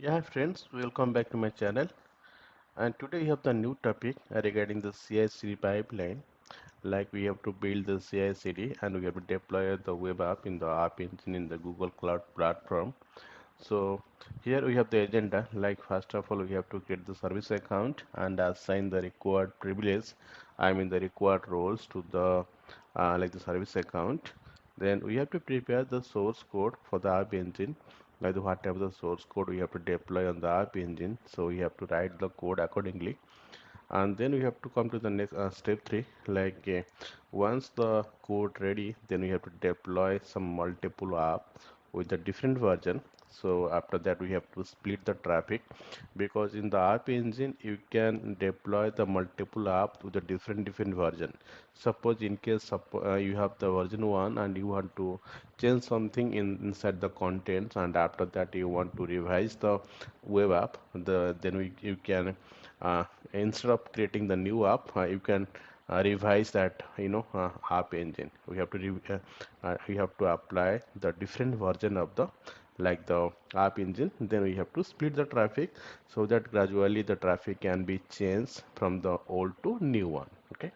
Yeah, hi friends, welcome back to my channel. And today we have the new topic regarding the CI/CD pipeline. Like we have to build the CI/CD and we have to deploy the web app in the app engine in the Google Cloud platform. So here we have the agenda. Like first of all, we have to get the service account and assign the required privilege. I mean the required roles to the like the service account. Then we have to prepare the source code for the app engine. Like whatever the source code we have to deploy on the app engine. So we have to write the code accordingly. And then we have to come to the next step three. Once the code ready, then we have to deploy some multiple app with a different version. So after that we have to split the traffic, because in the app engine you can deploy the multiple app with a different version. Suppose in case you have the version 1 and you want to change something inside the contents, and after that you want to revise the web app, you can uh, instead of creating the new app, you can revise that app engine. We have to apply the different version of the app engine. Then we have to split the traffic so that gradually the traffic can be changed from the old to new one. Okay,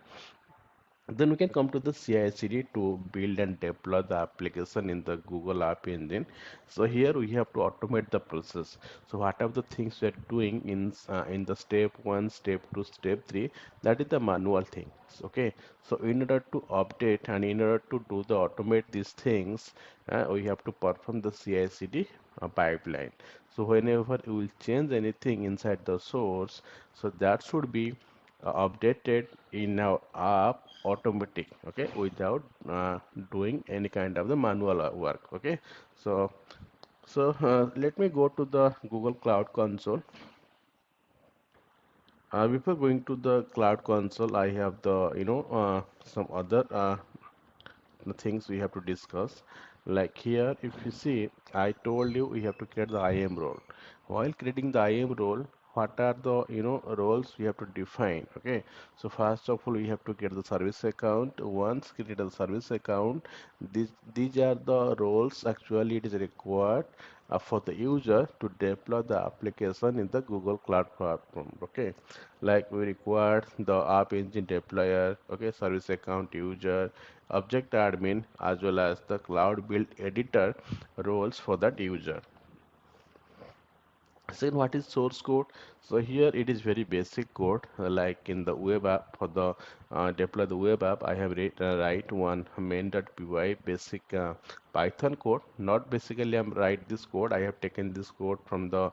then we can come to the CI/CD to build and deploy the application in the Google App Engine. So here we have to automate the process. So what are the things we are doing in the step 1, step 2, step 3, that is the manual things. Okay. So in order to update and in order to do the automate these things, we have to perform the CI/CD pipeline. So whenever you will change anything inside the source, so that should be updated in our app automatic, okay, without doing any kind of the manual work. Okay, so let me go to the Google Cloud Console. Before going to the Cloud Console, I have the some other things we have to discuss. Like here, if you see, I told you we have to create the IAM role. While creating the IAM role, what are the roles we have to define? Okay, so first of all, we have to get the service account. Once created the service account, these are the roles actually it is required for the user to deploy the application in the Google Cloud Platform. Okay, like we require the App Engine deployer, okay, service account user, object admin, as well as the Cloud Build editor roles for that user. Second, what is source code? So here it is very basic code, like in the web app. For the deploy the web app, I have write one main.py basic Python code. Not basically I'm write this code. I have taken this code from the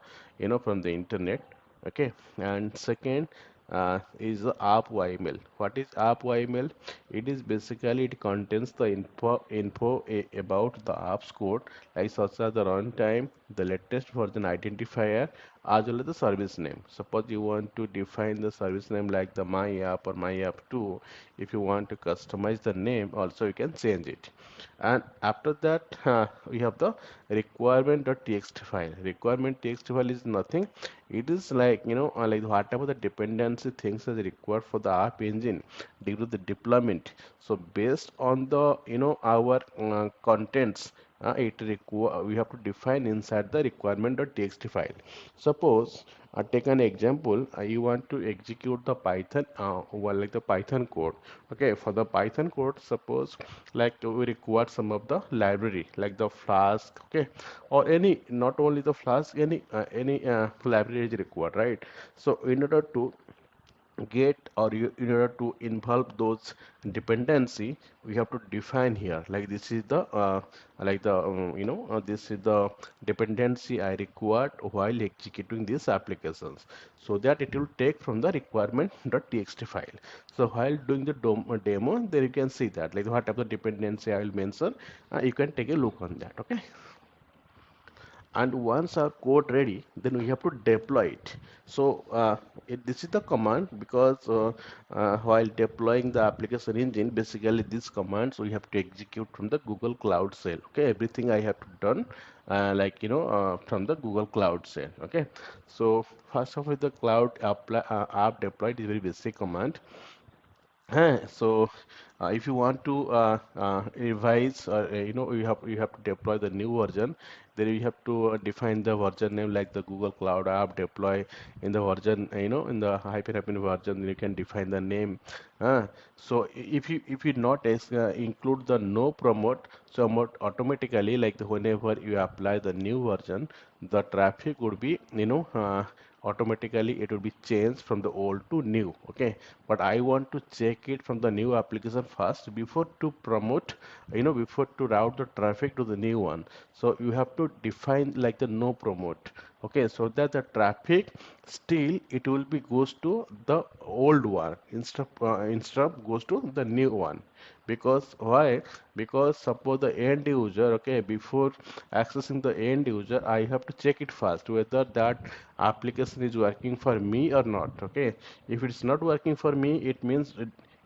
from the internet. Okay, and second is the app YML. What is app YML? It is basically it contains the info about the app's code, like such as the runtime, the latest version identifier, as well as the service name. Suppose you want to define the service name like the my app or my app 2. If you want to customize the name, also you can change it. And after that, we have the requirement.txt file. Requirement.txt file is nothing. It is like like whatever the dependency things is required for the app engine due to the deployment. So based on the our contents, it require we have to define inside the requirement.txt file. Suppose take an example. You want to execute the Python, like the Python code. Okay, for the Python code, suppose like we require some of the library like the Flask, okay, or any, not only the Flask, any library is required, right? So in order to get, or in order to involve those dependency, we have to define here, like this is the this is the dependency I required while executing these applications, so that it will take from the requirement.txt file. So while doing the demo, there you can see that like whatever dependency I will mention, you can take a look on that. Okay, and once our code ready, then we have to deploy it. So this is the command, because while deploying the application engine, basically these commands we have to execute from the Google Cloud Shell. Okay, everything I have to done from the Google Cloud Shell. Okay, so first of all, the cloud app deploy is very basic command. So if you want to revise, or you have to deploy the new version, then you have to define the version name like the Google Cloud App deploy in the version, in the hyphen version. Then you can define the name. So if you not include the no promote, so automatically, like whenever you apply the new version, the traffic would be, automatically it will be changed from the old to new. Okay, but I want to check it from the new application first before to promote, before to route the traffic to the new one. So you have to define like the no promote. Okay, so that the traffic still it will be goes to the old one instead of goes to the new one. Because why? Because suppose the end user, okay, before accessing the end user, I have to check it first whether that application is working for me or not. Okay, if it's not working for me, it means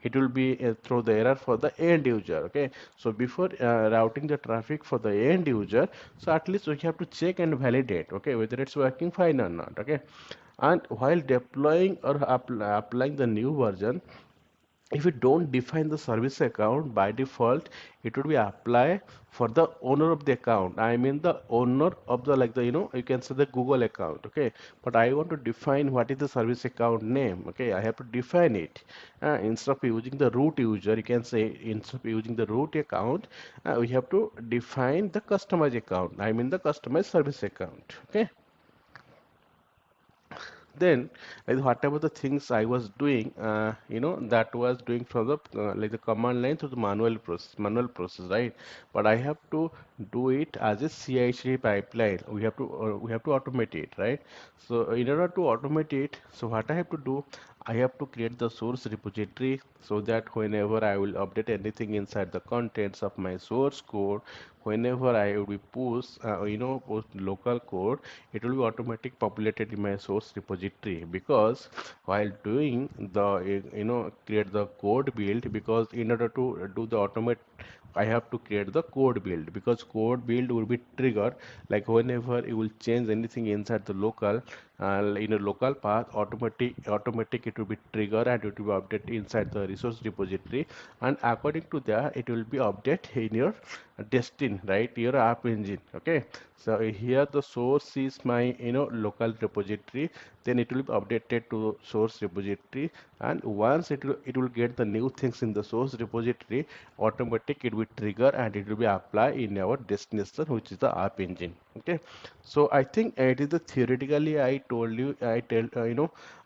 it will be throw the error for the end user. Okay, so before routing the traffic for the end user, so at least we have to check and validate, okay, whether it's working fine or not. Okay, and while deploying or applying the new version, if you don't define the service account, by default it would be apply for the owner of the account. I mean the owner of the, like the, you can say the Google account. Okay, but I want to define what is the service account name. Okay, I have to define it. Instead of using the root user, you can say instead of using the root account, we have to define the customized account. I mean the customized service account. Okay, then like whatever the things I was doing, that was doing from the like the command line to the manual process, right? But I have to do it as a CI/CD pipeline. We have to automate it, right? So in order to automate it, so what I have to do, I have to create the source repository, so that whenever I will update anything inside the contents of my source code, whenever I will be post local code, it will be automatic populated in my source repository. Because while doing the create the code build, because in order to do the automate, I have to create the code build, because code build will be triggered like whenever you will change anything inside the local in a local path, automatic it will be triggered and it will be updated inside the resource repository, and according to that it will be update in your destin, right, your app engine. Okay, so here the source is my local repository, then it will be updated to source repository, and once it will get the new things in the source repository, automatic it will trigger and it will be applied in our destination, which is the app engine. Okay, so I think it is the theoretically I told you, I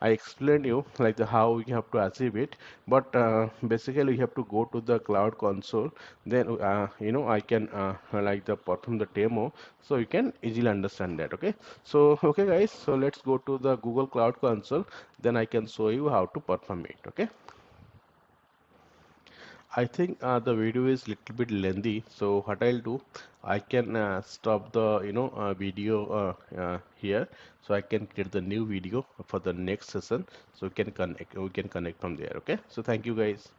explained you like the how we have to achieve it, but basically you have to go to the cloud console, then I can like the perform the demo, so you can easily understand that. Okay, so okay guys, so let's go to the Google Cloud Console, then I can show you how to perform it. Okay, I think the video is little bit lengthy, so what I'll do, I can stop the video here, so I can create the new video for the next session, so we can connect from there. Okay, so thank you guys.